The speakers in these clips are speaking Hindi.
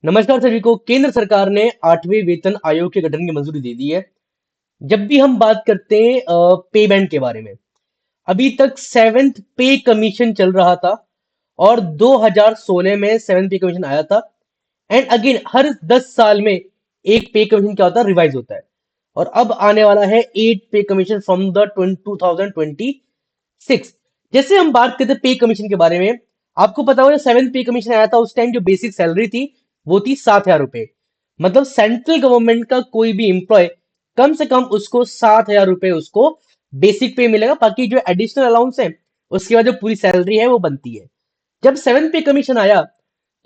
नमस्कार सभी को। केंद्र सरकार ने 8वें वेतन आयोग के गठन की मंजूरी दे दी है। जब भी हम बात करते हैं पे बैंड के बारे में, अभी तक सेवेंथ पे कमीशन चल रहा था और 2016 में सेवेंथ पे कमीशन आया था। एंड अगेन हर 10 साल में एक पे कमीशन क्या होता है, रिवाइज होता है। और अब आने वाला है 8 पे कमीशन फ्रॉम द 2026। जैसे हम बात करते हैं पे कमीशन के बारे में, आपको पता होगा सेवेंथ पे कमीशन आया था उस टाइम जो बेसिक सैलरी थी वो थी 7,000 रुपए। मतलब सेंट्रल गवर्नमेंट का कोई भी एम्प्लॉय कम से कम उसको 7,000 रुपए उसको बेसिक पे मिलेगा। बाकी जो एडिशनल अलाउंस है उसके बाद जो पूरी सैलरी है वो बनती है। जब सेवेंथ पे कमीशन आया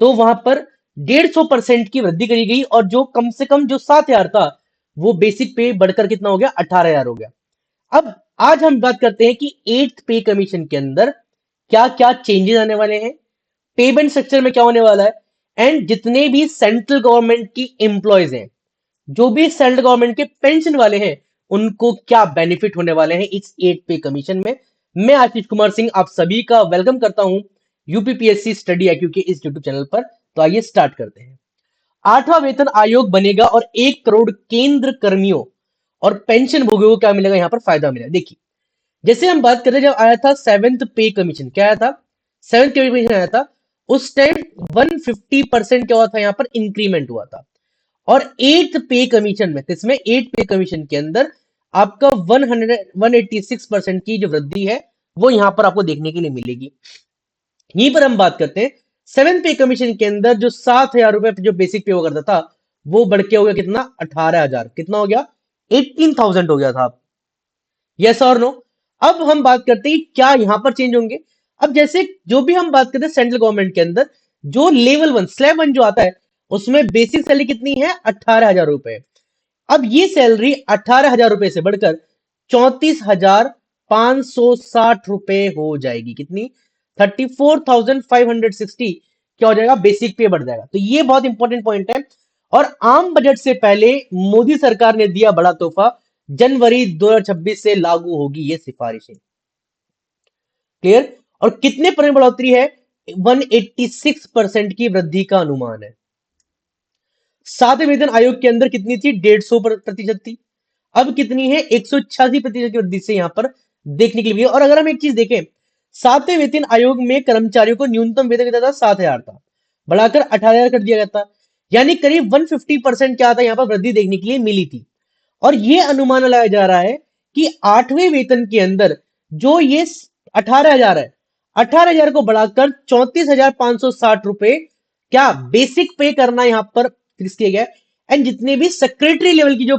तो वहां पर 150% की वृद्धि करी गई और जो कम से कम जो 7,000 था वो बेसिक पे बढ़कर कितना हो गया, 18,000 हो गया। अब आज हम बात करते हैं कि एट्थ पे कमीशन के अंदर क्या क्या चेंजेस आने वाले हैं, पेमेंट स्ट्रक्चर में क्या होने वाला है, एंड जितने भी सेंट्रल गवर्नमेंट की एम्प्लॉयज हैं, जो भी सेंट्रल गवर्नमेंट के पेंशन वाले हैं, उनको क्या बेनिफिट होने वाले हैं इस एट पे कमीशन में। मैं आशीष कुमार सिंह आप सभी का वेलकम करता हूं यूपीपीएससी स्टडी IQ के इस यूट्यूब चैनल पर। तो आइए स्टार्ट करते हैं। 8वां वेतन आयोग बनेगा और 1 करोड़ केंद्र कर्मियों और पेंशन भोगियों को क्या मिलेगा, यहां पर फायदा मिलेगा। देखिए, जैसे हम बात करें, जब आया था सेवेंथ पे कमीशन, क्या आया था, सेवेंथ पे कमीशन आया था, उस टाइम 150% क्या हुआ था, यहां पर इंक्रीमेंट हुआ था। और एट्थ पे कमीशन में, किसमें, एट पे कमीशन के अंदर आपका 186% की जो वृद्धि है वो यहां पर आपको देखने के लिए मिलेगी। यहीं पर हम बात करते हैं, सेवन पे कमीशन के अंदर जो 7,000 रुपए जो बेसिक पे हुआ करता था वो बढ़ के हो गया कितना, 18,000, कितना हो गया, 18,000 हो गया था। यस और नो। अब हम बात करते हैं कि क्या यहां पर चेंज होंगे। अब जैसे जो भी हम बात करते हैं सेंट्रल गवर्नमेंट के अंदर, जो लेवल वन स्लैब वन जो आता है उसमें बेसिक सैलरी कितनी है, 18,000 रुपए। अब ये सैलरी 18,000 रुपए से बढ़कर 34,560 रुपए हो जाएगी। कितनी, 34,560 क्या हो जाएगा, बेसिक पे बढ़ जाएगा। तो ये बहुत इंपॉर्टेंट पॉइंट है। और आम बजट से पहले मोदी सरकार ने दिया बड़ा तोहफा, जनवरी 2026 से लागू होगी ये सिफारिशें। क्लियर। और कितने पर बढ़ोतरी है, 186% की वृद्धि का अनुमान है। सातवें वेतन आयोग के अंदर कितनी थी, 150% थी। अब कितनी है, 186% की वृद्धि से यहां पर देखने के लिए। और अगर हम एक चीज देखें, सातवें वेतन आयोग में कर्मचारियों को न्यूनतम वेतन कितना था, 7,000 था, बढ़ाकर 18,000 कर दिया गया था। यानी करीब 150% क्या था, यहां पर वृद्धि देखने के लिए मिली थी। और यह अनुमान लगाया जा रहा है कि 8वें वेतन के अंदर जो ये 18,000 है, 18,000 को बढ़ाकर 34,560 रुपए क्या बेसिक पे करना यहां पर फिक्स किया गया है। एंड जितने भी सेक्रेटरी लेवल की जो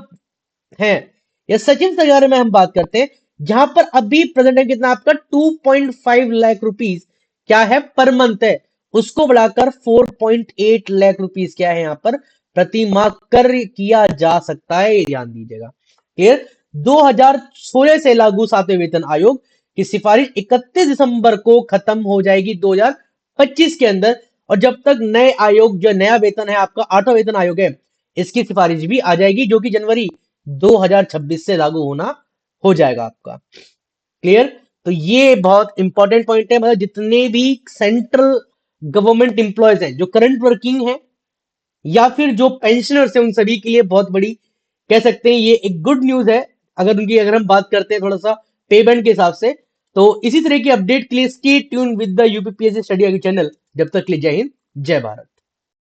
हैं, या सचिव के बारे में हम बात करते हैं, जहां पर अभी प्रेजेंट है कितना आपका 2.5 लाख रुपीस क्या है पर मंथ है, उसको बढ़ाकर 4.8 लाख रुपीस क्या है यहां पर प्रति माह कर किया जा सकता है। ये ध्यान दीजिएगा। क्लियर। 2016 से लागू सातवें वेतन आयोग की सिफारिश 31 दिसंबर को खत्म हो जाएगी 2025 के अंदर। और जब तक नए आयोग, जो नया वेतन है आपका 8वां वेतन आयोग है, इसकी सिफारिश भी आ जाएगी जो कि जनवरी 2026 से लागू होना हो जाएगा आपका। क्लियर। तो ये बहुत इंपॉर्टेंट पॉइंट है। मतलब जितने भी सेंट्रल गवर्नमेंट एम्प्लॉयज हैं जो करंट वर्किंग है या फिर जो पेंशनर्स हैं, उन सभी के लिए बहुत बड़ी कह सकते हैं ये एक गुड न्यूज है। अगर हम बात करते हैं थोड़ा सा पेमेंट के हिसाब से। तो इसी तरह की अपडेट के लिए stay tune with the UPPSC study channel. जब तक के लिए जय हिंद, जय भारत।